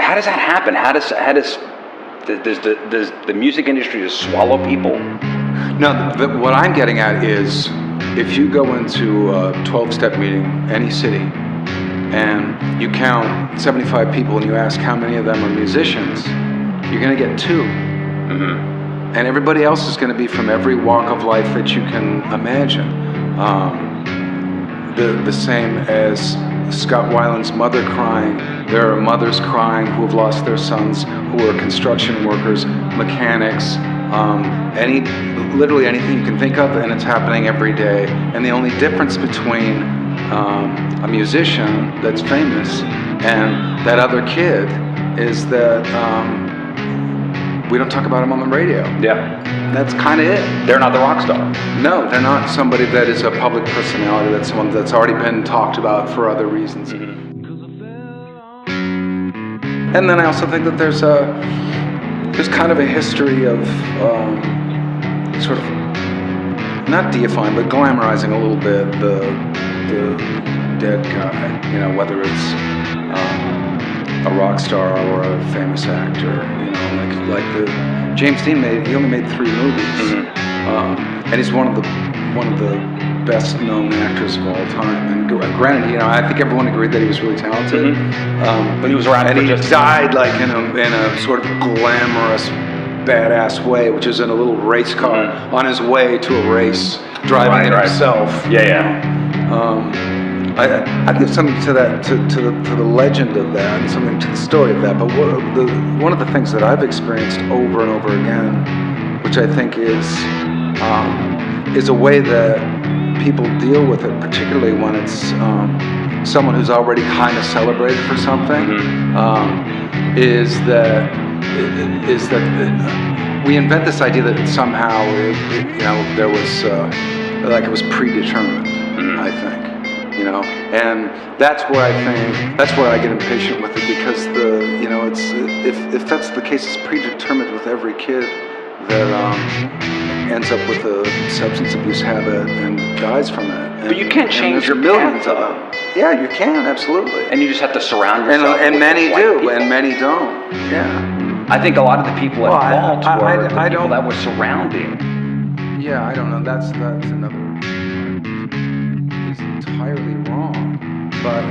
How does that happen? Does the music industry just swallow people? No, what I'm getting at is, if you go into a 12-step meeting, any city, and you count 75 people and you ask how many of them are musicians, you're going to get 2. Mm-hmm. And everybody else is going to be from every walk of life that you can imagine. The same as Scott Weiland's mother crying. There are mothers crying who have lost their sons, who are construction workers, mechanics, literally anything you can think of, and it's happening every day. And the only difference between a musician that's famous and that other kid is that we don't talk about him on the radio. Yeah. That's kind of it. They're not the rock star. No, they're not somebody that is a public personality. That's someone that's already been talked about for other reasons. Mm-hmm. And then I also think that there's kind of a history of sort of not deifying, but glamorizing a little bit the dead guy. You know, whether it's a rock star or a famous actor. You know, like the James Dean he only made 3 movies, mm-hmm. And he's one of the best known actors of all time. And granted, you know, I think everyone agreed that he was really talented, mm-hmm. But he was around, and he died like in a sort of glamorous, badass way, which is in a little race car mm-hmm. on his way to a race, driving it himself. Yeah. I give something to that, to the legend of that, and something to the story of that. But one of the things that I've experienced over and over again, which I think is a way that people deal with it, particularly when it's someone who's already kind of celebrated for something, mm-hmm. is that we invent this idea that somehow there was it was predetermined. Mm-hmm. I think. You know, and that's where I get impatient with it, because it's if that's the case, it's predetermined with every kid that ends up with a substance abuse habit and dies from it. But you can't change your millions path, of them. Yeah, you can, absolutely. And you just have to surround yourself. And with many white do, people. and many don't. Yeah. I think a lot of the people at fault were the I people don't, that were surrounding. Yeah, I don't know. That's another. It's entirely wrong. But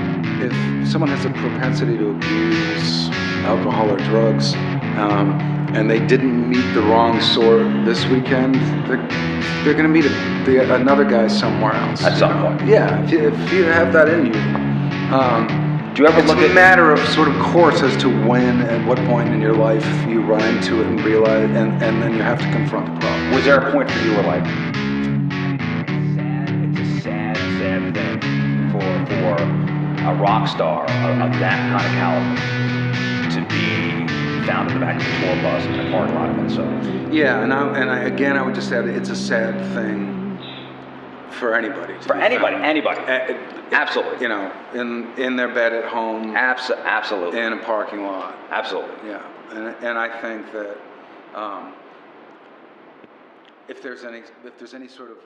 if someone has a propensity to abuse alcohol or drugs, and they didn't meet the wrong sort this weekend, they're going to meet another guy somewhere else. At some point. Yeah, if you have that in you. Do you ever look at... It's a matter of sort of course as to when, at what point in your life you run into it and realize, and then you have to confront the problem. Was there a point for you where like, it's a sad thing for a rock star of that kind of caliber to be found in the back of a tour bus in a parking lot of Minnesota? Yeah, and I would just add, it's a sad thing for anybody. Anybody. Absolutely. You know, in their bed at home. Absolutely. In a parking lot. Absolutely. Yeah, and I think that if there's any sort of